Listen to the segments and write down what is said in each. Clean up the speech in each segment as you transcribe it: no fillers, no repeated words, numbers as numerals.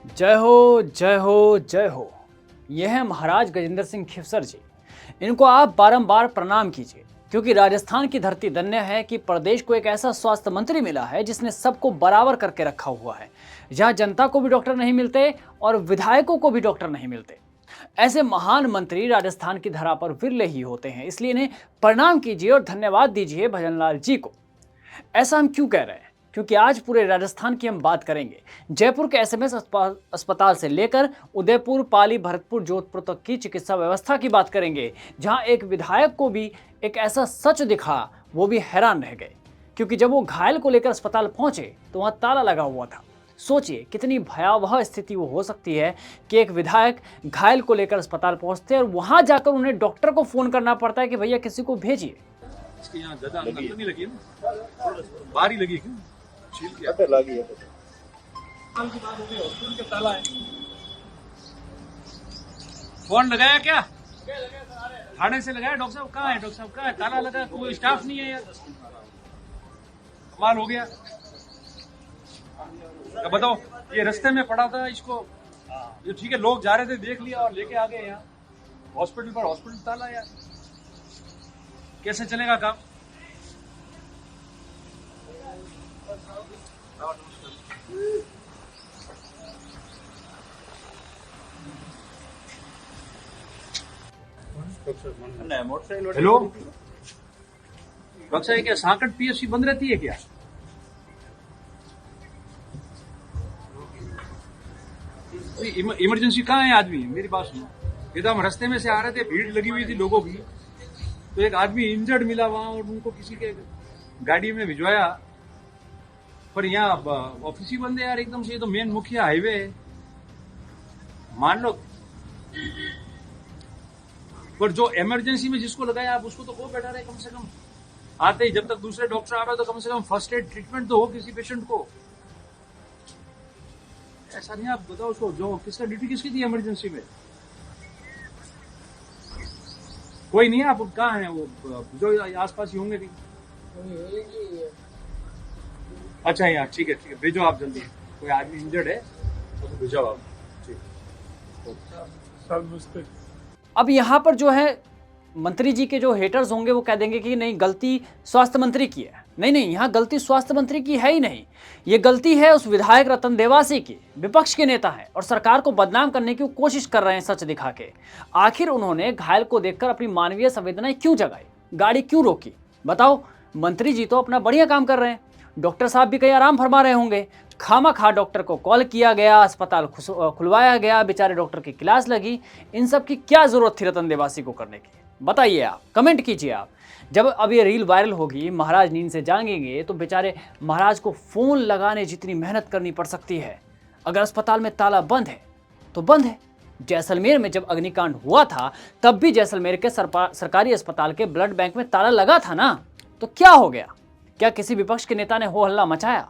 जय हो जय हो जय हो। यह है महाराज गजेंद्र सिंह खिवसर जी। इनको आप बारंबार प्रणाम कीजिए, क्योंकि राजस्थान की धरती धन्य है कि प्रदेश को एक ऐसा स्वास्थ्य मंत्री मिला है जिसने सबको बराबर करके रखा हुआ है। जहां जनता को भी डॉक्टर नहीं मिलते और विधायकों को भी डॉक्टर नहीं मिलते, ऐसे महान मंत्री राजस्थान की धरा पर विरले ही होते हैं। इसलिए इन्हें प्रणाम कीजिए और धन्यवाद दीजिए भजनलाल जी को। ऐसा हम क्यों कह रहे हैं? क्योंकि आज पूरे राजस्थान की हम बात करेंगे। जयपुर के एसएमएस अस्पताल से लेकर उदयपुर, पाली, भरतपुर, जोधपुर तक की चिकित्सा व्यवस्था की बात करेंगे, जहां एक विधायक को भी एक ऐसा सच दिखा, वो भी हैरान रह गए। क्योंकि जब वो घायल को लेकर अस्पताल पहुंचे तो वहां ताला लगा हुआ था। सोचिए कितनी भयावह स्थिति वो हो सकती है कि एक विधायक घायल को लेकर अस्पताल पहुंचते हैं और वहां जाकर उन्हें डॉक्टर को फोन करना पड़ता है कि भैया किसी को भेजिए। इसके यहाँ ज्यादा अंदर तो नहीं लगी है ना, बाहर ही लगी क्यों? छील के अंदर लगी है। कल की बात हो गई, हॉस्पिटल के ताला है। फोन लगाया क्या? थाने से लगाया? डॉक्टर साहब कहाँ है? डॉक्टर साहब कहाँ है? ताला लगा, कोई स्टाफ नहीं है यार। कमाल हो गया। अब बताओ, ये रास्ते में पड़ा था, इसको ये ठीक है, लोग जा रहे थे, देख लिया और लेके आ गए यहाँ हॉस्पिटल पर। हॉस्पिटल ताला यार, कैसे चलेगा काम? हेलो डॉक्टर साहब, क्या सांकट पीएससी बंद रहती है क्या? इमरजेंसी कहाँ है आदमी? मेरी बात सुनो। ये तो हम रास्ते में से आ रहे थे, भीड़ लगी हुई थी लोगों की, तो एक आदमी इंजर्ड मिला वहां और उनको किसी के गाड़ी में भिजवाया। पर यहाँ ऑफिस ही बंद है यार एकदम से। ये तो मेन मुख्य हाईवे है, मान लो। पर जो इमरजेंसी में जिसको लगाया आप उसको तो को बैठा रहे, कम से कम आते ही जब तक दूसरे डॉक्टर आ रहे तो कम से कम फर्स्ट एड ट्रीटमेंट तो हो किसी पेशेंट को। ऐसा नहीं, आप बताओ उसको, जो किसका ड्यूटी किसकी थी इमरजेंसी में? कोई नहीं है। आप कहाँ हैं? वो जो आसपास ही होंगे भी। अच्छा यार, ठीक है ठीक है, भेजो आप जल्दी। कोई आदमी इंजर्ड है तो भेजो आप। ठीक। अब यहाँ पर जो है मंत्री जी के जो हेटर्स होंगे वो कह देंगे कि नहीं, गलती स्वास्थ्य मंत्री की है। नहीं नहीं, यहाँ गलती स्वास्थ्य मंत्री की है ही नहीं, ये गलती है उस विधायक रतन देवासी की। विपक्ष के नेता हैं और सरकार को बदनाम करने की कोशिश कर रहे हैं सच दिखा के। आखिर उन्होंने घायल को देखकर अपनी मानवीय संवेदनाएं क्यों जगाई, गाड़ी क्यों रोकी? बताओ, मंत्री जी तो अपना बढ़िया काम कर रहे हैं, डॉक्टर साहब भी कहीं आराम फरमा रहे होंगे। खामा डॉक्टर को कॉल किया गया, अस्पताल खुलवाया गया, बेचारे डॉक्टर की क्लास लगी। इन सब की क्या जरूरत थी रतन देवासी को करने की? बताइए, आप कमेंट कीजिए। आप जब अब ये रील वायरल होगी, महाराज नींद से जागेंगे, तो बेचारे महाराज को फोन लगाने जितनी मेहनत करनी पड़ सकती है। अगर अस्पताल में ताला बंद है तो बंद है। जैसलमेर में जब अग्निकांड हुआ था तब भी जैसलमेर के सरकारी अस्पताल के ब्लड बैंक में ताला लगा था ना, तो क्या हो गया? क्या किसी विपक्ष के नेता ने हो हल्ला मचाया?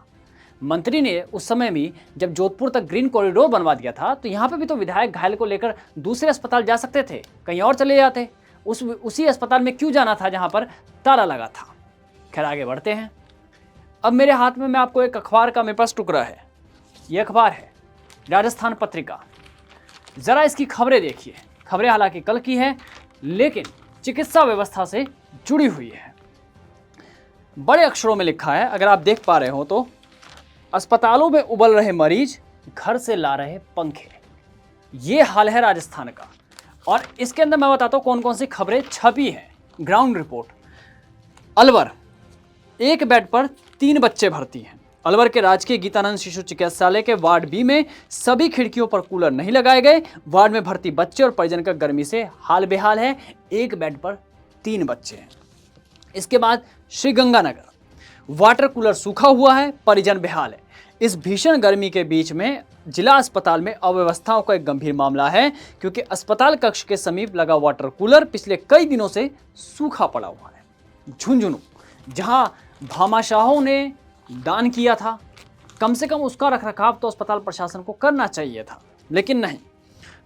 मंत्री ने उस समय भी जब जोधपुर तक ग्रीन कॉरिडोर बनवा दिया था, तो यहाँ पे भी तो विधायक घायल को लेकर दूसरे अस्पताल जा सकते थे, कहीं और चले जाते। उसी अस्पताल में क्यों जाना था जहाँ पर ताला लगा था? खैर, आगे बढ़ते हैं। अब मेरे हाथ में मैं आपको एक अखबार का मेरे पास टुकड़ा है। ये अखबार है राजस्थान पत्रिका। जरा इसकी खबरें देखिए। खबरें हालांकि कल की है, लेकिन चिकित्सा व्यवस्था से जुड़ी हुई है। बड़े अक्षरों में लिखा है, अगर आप देख पा रहे हो तो, अस्पतालों में उबल रहे मरीज, घर से ला रहे पंखे। ये हाल है राजस्थान का। और इसके अंदर मैं बताता हूं कौन कौन सी खबरें छपी हैं। Ground report. अलवर, एक बेड पर 3 बच्चे भर्ती हैं। अलवर के राजकीय गीतानंद शिशु चिकित्सालय के वार्ड बी में सभी खिड़कियों पर कूलर नहीं लगाए गए। वार्ड में भर्ती बच्चे और परिजन का गर्मी से हाल बेहाल है। एक बेड पर 3 बच्चे हैं। इसके बाद श्रीगंगानगर, वाटर कूलर सूखा हुआ है, परिजन बेहाल है। इस भीषण गर्मी के बीच में जिला अस्पताल में अव्यवस्थाओं का एक गंभीर मामला है, क्योंकि अस्पताल कक्ष के समीप लगा वाटर कूलर पिछले कई दिनों से सूखा पड़ा हुआ है। झुंझुनू, जहां भामाशाहों ने दान किया था, कम से कम उसका रखरखाव तो अस्पताल प्रशासन को करना चाहिए था, लेकिन नहीं।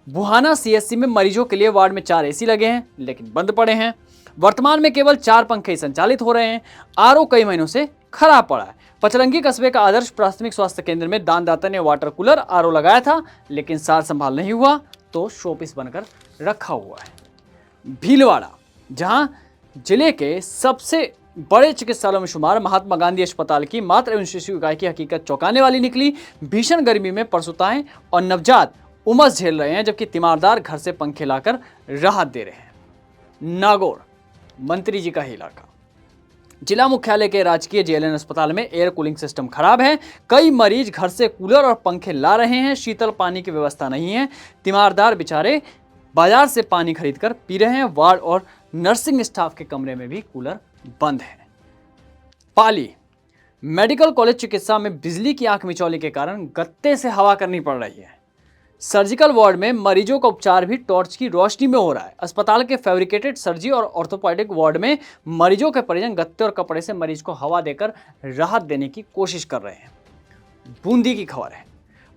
बुहाना सीएचसी में मरीजों के लिए वार्ड में 4 एसी लगे हैं, लेकिन बंद पड़े हैं। वर्तमान में केवल 4 पंखे संचालित हो रहे हैं। आरओ कई महीनों से खराब पड़ा है। पचरंगी कस्बे का आदर्श प्राथमिक स्वास्थ्य केंद्र में दानदाता ने वाटर कूलर आरओ लगाया था, लेकिन सार संभाल नहीं हुआ तो शोपीस बनकर रखा हुआ है। भीलवाड़ा, जहां जिले के सबसे बड़े चिकित्सालयों में शुमार महात्मा गांधी अस्पताल की मातृ एवं शिशु इकाई की हकीकत चौंकाने वाली निकली। भीषण गर्मी में प्रसूताएं और नवजात उमस झेल रहे हैं, जबकि तीमारदार घर से पंखे लाकर राहत दे रहे हैं। नागौर, मंत्री जी का ही इलाका। जिला मुख्यालय के राजकीय जेएलएन अस्पताल में एयर कूलिंग सिस्टम खराब है। कई मरीज घर से कूलर और पंखे ला रहे हैं, शीतल पानी की व्यवस्था नहीं है। तीमारदार बेचारे बाजार से पानी खरीदकर पी रहे हैं। वार्ड और नर्सिंग स्टाफ के कमरे में भी कूलर बंद है। पाली, मेडिकल कॉलेज चिकित्सा में बिजली की आंख मिचौली के कारण गत्ते से हवा करनी पड़ रही है। सर्जिकल वार्ड में मरीजों का उपचार भी टॉर्च की रोशनी में हो रहा है। अस्पताल के फैब्रिकेटेड सर्जरी और ऑर्थोपेडिक वार्ड में मरीजों के परिजन गत्ते और कपड़े से मरीज को हवा देकर राहत देने की कोशिश कर रहे हैं। बूंदी की खबर है,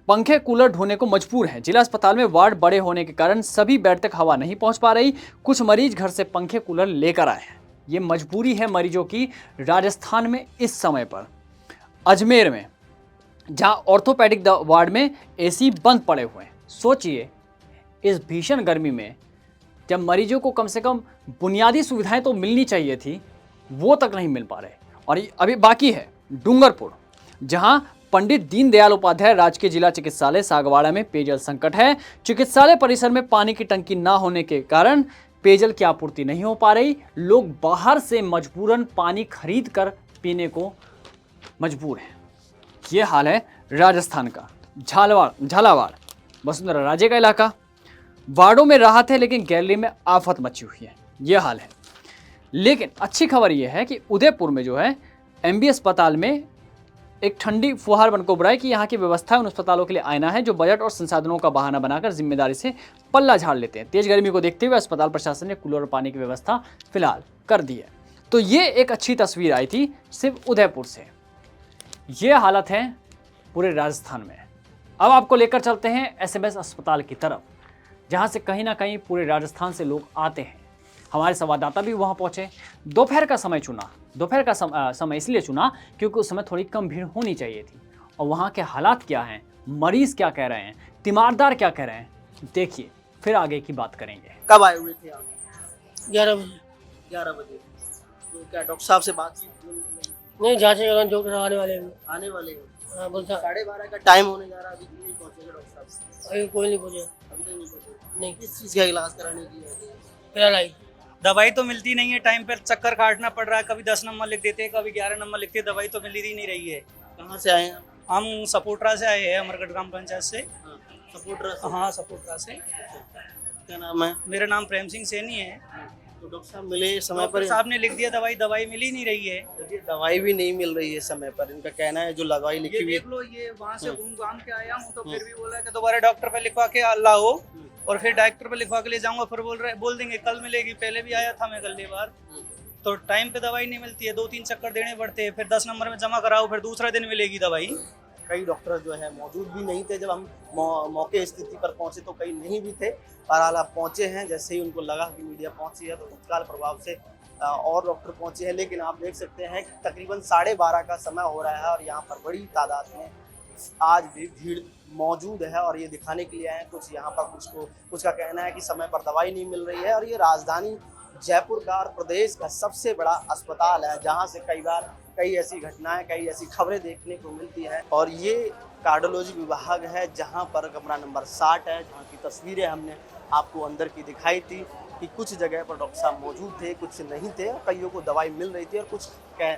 पंखे कूलर ढोने को मजबूर हैं। जिला अस्पताल में वार्ड बड़े होने के कारण सभी बेड तक हवा नहीं पहुंच पा रही। कुछ मरीज घर से पंखे कूलर लेकर आए हैं। ये मजबूरी है मरीजों की। राजस्थान में इस समय पर अजमेर में, जहां ऑर्थोपेडिक वार्ड में एसी बंद पड़े हुए हैं। सोचिए, इस भीषण गर्मी में जब मरीजों को कम से कम बुनियादी सुविधाएं तो मिलनी चाहिए थी, वो तक नहीं मिल पा रहे। और अभी बाकी है डूंगरपुर, जहां पंडित दीनदयाल उपाध्याय राजकीय जिला चिकित्सालय सागवाड़ा में पेयजल संकट है। चिकित्सालय परिसर में पानी की टंकी ना होने के कारण पेयजल की आपूर्ति नहीं हो पा रही। लोग बाहर से मजबूरन पानी खरीद कर पीने को मजबूर हैं। ये हाल है राजस्थान का। झालावाड़, वसुंधरा राजे का इलाका। वार्डों में राहत है, लेकिन गैलरी में आफत मची हुई है। ये हाल है। लेकिन अच्छी खबर यह है कि उदयपुर में जो है एमबी अस्पताल में एक ठंडी फुहार बनकर उभरा है कि यहाँ की व्यवस्था उन अस्पतालों के लिए आईना है जो बजट और संसाधनों का बहाना बनाकर जिम्मेदारी से पल्ला झाड़ लेते हैं। तेज गर्मी को देखते हुए अस्पताल प्रशासन ने कूलर और पानी की व्यवस्था फिलहाल कर दी है। तो ये एक अच्छी तस्वीर आई थी सिर्फ उदयपुर से। ये हालत है पूरे राजस्थान में। अब आपको लेकर चलते हैं एसएमएस अस्पताल की तरफ, जहाँ से कहीं ना कहीं पूरे राजस्थान से लोग आते हैं। हमारे संवाददाता भी वहाँ पहुँचे। दोपहर का समय चुना, दोपहर का समय इसलिए चुना क्योंकि उस समय थोड़ी कम भीड़ होनी चाहिए थी। और वहाँ के हालात क्या हैं, मरीज़ क्या कह रहे हैं, तीमारदार क्या कह रहे हैं, देखिए, फिर आगे की बात करेंगे। कब आए हुए थे आप? 11 बजे। 11 बजे। तो क्या डॉक्टर साहब से बातचीत नहीं, जांच वगैरह जो आने वाले हैं। आने वाले हैं? हाँ, बोलता 12:30 का टाइम होने जा रहा है, अभी क्यों नहीं पहुंचेगा डॉक्टर साहब? अभी कोई नहीं पूछे। अभी तक नहीं पहुंचे। नहीं, किस चीज़ का इलाज कराने की है? फिलहाल आई। दवाई तो मिलती नहीं है टाइम पर, चक्कर काटना पड़ रहा है। कभी 10 नंबर लिख देते हैं, कभी 11 नंबर लिखते हैं। दवाई तो मिल ही नहीं रही है। कहाँ से आए हैं आप? हम सपोर्टरा से आए हैं, अमरगढ़ ग्राम पंचायत से। हाँ, सपोर्टर से। हाँ, सपोर्टरा से। क्या नाम है? मेरा नाम प्रेम सिंह सैनी है। तो डॉक्टर साहब मिले समय पर? डॉक्टर साहब ने लिख दिया दवाई, दवाई मिल ही नहीं रही है। देखिए, दवाई भी नहीं मिल रही है समय पर। इनका कहना है जो दवाई लिखी ये हुई देख लो, ये वहाँ से घूम घाम के आया हूँ तो फिर भी बोला कि दोबारा डॉक्टर पे लिखवा के अल्लाह हो, और फिर डॉक्टर पे लिखवा के ले जाऊंगा। फिर बोल देंगे कल मिलेगी। पहले भी आया था मैं कल बार, तो टाइम पे दवाई नहीं मिलती है। 2-3 चक्कर देने पड़ते हैं, फिर 10 नंबर में जमा कराओ, फिर दूसरा दिन मिलेगी दवाई। कई डॉक्टर जो है मौजूद भी नहीं थे। जब हम मौके स्थिति पर पहुंचे तो कई नहीं भी थे। बहरहाल आप पहुंचे हैं, जैसे ही उनको लगा कि मीडिया पहुंची है तो तत्काल प्रभाव से और डॉक्टर पहुंचे हैं। लेकिन आप देख सकते हैं कि तकरीबन 12:30 का समय हो रहा है और यहाँ पर बड़ी तादाद में आज भी भीड़ मौजूद है। और ये दिखाने के लिए आए हैं, कुछ यहाँ पर कुछ का कहना है कि समय पर दवाई नहीं मिल रही है। और ये राजधानी जयपुर का और प्रदेश का सबसे बड़ा अस्पताल है, जहाँ से कई ऐसी घटनाएं, कई ऐसी खबरें देखने को मिलती हैं। और ये कार्डियोलॉजी विभाग है, जहाँ पर कमरा नंबर 60 है, जहाँ की तस्वीरें हमने आपको अंदर की दिखाई थी कि कुछ जगह पर डॉक्टर साहब मौजूद थे, कुछ नहीं थे। कईयों को दवाई मिल रही थी और कुछ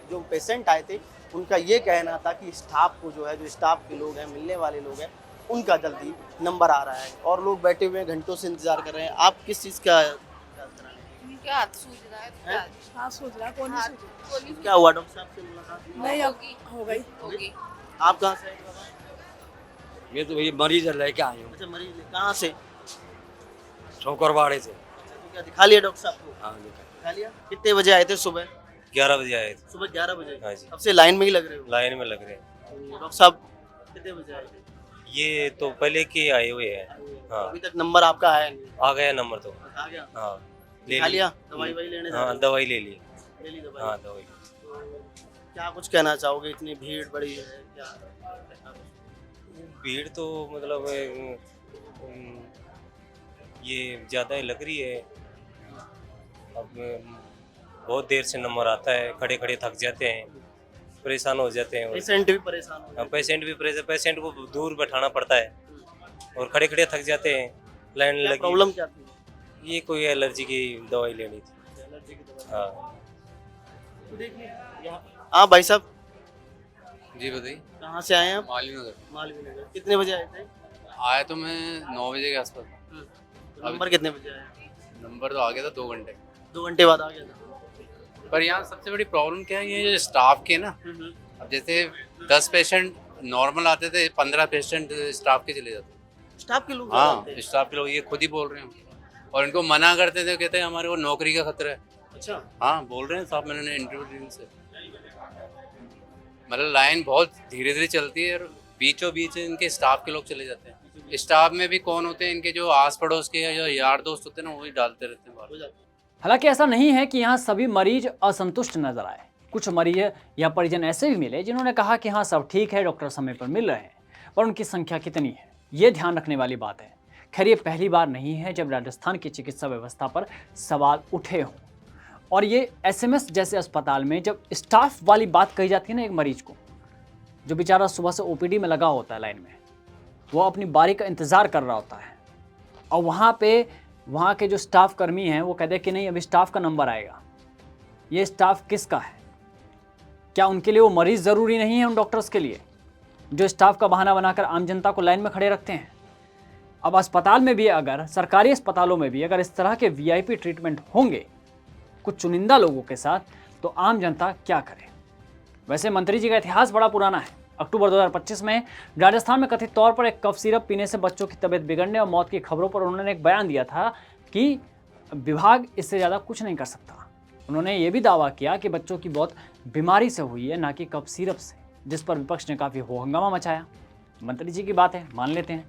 जो पेशेंट आए थे उनका ये कहना था कि स्टाफ को जो है, जो स्टाफ के लोग हैं, मिलने वाले लोग हैं, उनका जल्दी नंबर आ रहा है। और लोग बैठे हुए हैं, घंटों से इंतजार कर रहे हैं। आप किस चीज़ का क्या हाथ सूज रहा है? हैं? हाथ सूज रहा है, कौन नहीं सूज रहा? कौन नहीं क्या हुआ? डॉक्टर साहब से मुलाकात हुई? नहीं, अब हो गई। होगी। आप कहाँ से आए बाबा? मैं तो ये मरीज लेके आया हूँ अच्छा, मरीज कहाँ से? ठोकरवाड़े से। अच्छा, तो क्या दिखा लिया डॉक्टर साहब को? हाँ, दिखा लिया। कितने बजे आए थे सुबह? 11 बजे आए थे। सुबह 11 बजे। हाँ जी। अब से लाइन में ही लग रहे हो? लाइन में लग रहे हैं। तो डॉक्टर साहब कितने बजे आए थे? ये तो पहले के आए हुए हैं। हाँ, अभी तक नंबर आपका आया नहीं? आ गया नंबर तो। आ गया? हाँ, दिखा लिया? दवाई लेने जा हाँ, रहे हो? दवाई ले ली। ले ली दवाई? हाँ, दवाई। क्या कुछ कहना चाहोगे, इतनी भीड़ बड़ी है क्या कहना कुछ? भीड़ तो मतलब ये ज़्यादा ही लग रही है। अब बहुत देर से नंबर आता है, खड़े खड़े थक जाते हैं, परेशान हो जाते हैं। पेशेंट भी परेशान हो रहे पेशेंट भी परेशान, पेशेंट को दूर बैठाना पड़ता है और खड़े खड़े थक जाते हैं। लाइन हैं। क्या लगी, प्रॉब्लम क्या थी? ये कोई एलर्जी की दवाई लेनी थी। एलर्जी की दवाई। हाँ हाँ भाई साहब, जी बताइए। कहाँ से आए हैं आप? मालवी नगर मालवीय नगर। कितने बजे आए थे? आया तो मैं 9 बजे के आसपास। तो नंबर कितने बजे आया? नंबर तो आ गया था 2 घंटे। 2 घंटे बाद आ गया था। पर यहाँ सबसे बड़ी प्रॉब्लम क्या है, ये जो स्टाफ के ना, अब जैसे 10 पेशेंट नॉर्मल आते थे, 15 पेशेंट स्टाफ के चले जाते। स्टाफ के लोग हाँ, आते हैं। स्टाफ के लोग ये खुद ही बोल रहे हैं और इनको मना करते थे, कहते हैं हमारे को नौकरी का खतरा है। अच्छा, हाँ बोल रहे हैं साहब, मैंने इंटरव्यू से। मतलब लाइन बहुत धीरे धीरे चलती है और बीचों बीच इनके स्टाफ के लोग चले जाते हैं। स्टाफ में भी कौन होते हैं, इनके जो आस पड़ोस के या जो यार दोस्त होते हैं ना, वही डालते रहते हैं बाहर। हालांकि ऐसा नहीं है कि यहाँ सभी मरीज असंतुष्ट नजर आए। कुछ मरीज या परिजन ऐसे भी मिले जिन्होंने कहा कि हाँ सब ठीक है, डॉक्टर समय पर मिल रहे हैं, पर उनकी संख्या कितनी है ये ध्यान रखने वाली बात है। खैर ये पहली बार नहीं है जब राजस्थान की चिकित्सा व्यवस्था पर सवाल उठे हों, और ये एसएमएस जैसे अस्पताल में जब स्टाफ वाली बात कही जाती है ना, एक मरीज को जो बेचारा सुबह से ओपीडी में लगा होता है लाइन में, वो अपनी बारी का इंतज़ार कर रहा होता है, और वहाँ के जो स्टाफ कर्मी हैं वो कहते हैं कि नहीं अभी स्टाफ का नंबर आएगा। ये स्टाफ किसका है? क्या उनके लिए वो मरीज़ ज़रूरी नहीं है उन डॉक्टर्स के लिए जो स्टाफ का बहाना बनाकर आम जनता को लाइन में खड़े रखते हैं? अब अस्पताल में भी, अगर सरकारी अस्पतालों में भी अगर इस तरह के वीआईपी ट्रीटमेंट होंगे कुछ चुनिंदा लोगों के साथ, तो आम जनता क्या करे? वैसे मंत्री जी का इतिहास बड़ा पुराना है। अक्टूबर 2025 में राजस्थान में कथित तौर पर एक कफ सिरप पीने से बच्चों की तबीयत बिगड़ने और मौत की खबरों पर उन्होंने एक बयान दिया था कि विभाग इससे ज़्यादा कुछ नहीं कर सकता। उन्होंने ये भी दावा किया कि बच्चों की मौत बीमारी से हुई है, ना कि कफ सिरप से, जिस पर विपक्ष ने काफ़ी हो हंगामा मचाया। मंत्री जी की बात है, मान लेते हैं।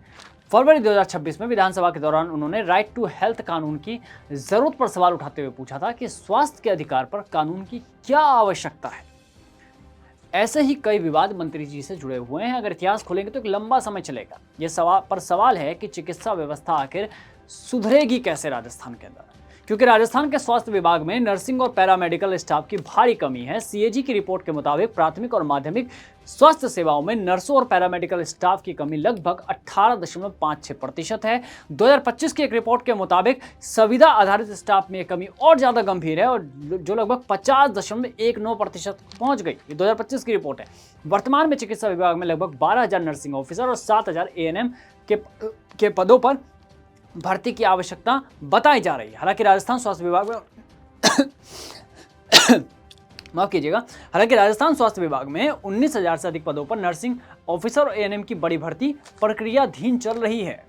फरवरी 2026 में विधानसभा के दौरान उन्होंने राइट टू हेल्थ कानून की ज़रूरत पर सवाल उठाते हुए पूछा था कि स्वास्थ्य के अधिकार पर कानून की क्या आवश्यकता है। ऐसे ही कई विवाद मंत्री जी से जुड़े हुए हैं। अगर इतिहास खोलेंगे तो एक लंबा समय चलेगा। ये सवाल है कि चिकित्सा व्यवस्था आखिर सुधरेगी कैसे राजस्थान के अंदर, क्योंकि राजस्थान के स्वास्थ्य विभाग में नर्सिंग और पैरामेडिकल स्टाफ की भारी कमी है। सीएजी की रिपोर्ट के मुताबिक प्राथमिक और माध्यमिक स्वास्थ्य सेवाओं में नर्सों और पैरामेडिकल स्टाफ की कमी लगभग 18.56% है। 2025 की एक रिपोर्ट के मुताबिक संविदा आधारित स्टाफ में कमी और ज़्यादा गंभीर है, और जो लगभग 50.19% पहुंच गई। ये 2025 की रिपोर्ट है। वर्तमान में चिकित्सा विभाग में लगभग 12,000 नर्सिंग ऑफिसर और 7,000 एएनएम के पदों पर भर्ती की आवश्यकता बताई जा रही है। हालांकि राजस्थान स्वास्थ्य विभाग में माफ कीजिएगा, हालांकि राजस्थान स्वास्थ्य विभाग में 19,000 से अधिक पदों पर नर्सिंग ऑफिसर और एएनएम की बड़ी भर्ती प्रक्रियाधीन चल रही है।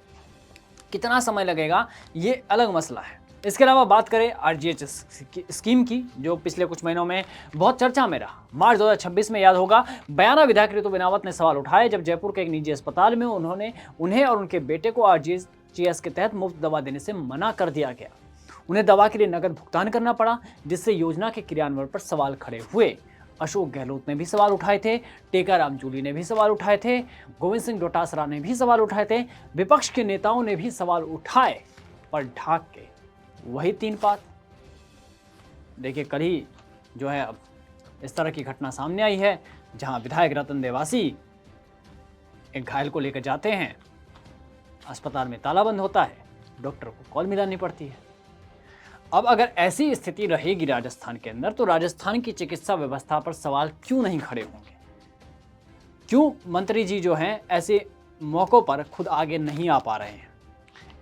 कितना समय लगेगा ये अलग मसला है। इसके अलावा बात करें आरजीएच स्कीम की, जो पिछले कुछ महीनों में बहुत चर्चा में रहा। मार्च 2026 में याद होगा, बयाना विधायक ऋतु बेनावत ने सवाल उठाए जब जयपुर के एक निजी अस्पताल में उन्हें और उनके बेटे को आरजीएच के तहत मुफ्त दवा देने से मना कर दिया गया। उन्हें दवा के लिए नकद भुगतान करना पड़ा, जिससे योजना के क्रियान्वयन पर सवाल खड़े हुए। अशोक गहलोत ने भी सवाल उठाए थे, टेकाराम जूली ने भी सवाल उठाए थे, गोविंद सिंह डोटासरा ने भी सवाल उठाए थे, विपक्ष के नेताओं ने भी सवाल उठाए, पर ढाक के वही 3 बात। देखिए कल ही जो है अब इस तरह की घटना सामने आई है, जहां विधायक रतन देवासी एक घायल को लेकर जाते हैं, अस्पताल में ताला बंद होता है, डॉक्टर को कॉल मिलानी पड़ती है। अब अगर ऐसी स्थिति रहेगी राजस्थान के अंदर, तो राजस्थान की चिकित्सा व्यवस्था पर सवाल क्यों नहीं खड़े होंगे? क्यों मंत्री जी जो हैं ऐसे मौक़ों पर खुद आगे नहीं आ पा रहे हैं?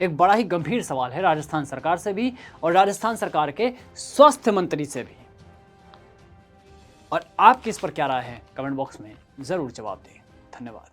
एक बड़ा ही गंभीर सवाल है राजस्थान सरकार से भी और राजस्थान सरकार के स्वास्थ्य मंत्री से भी। और आपकी इस पर क्या राय है? कमेंट बॉक्स में ज़रूर जवाब दें। धन्यवाद।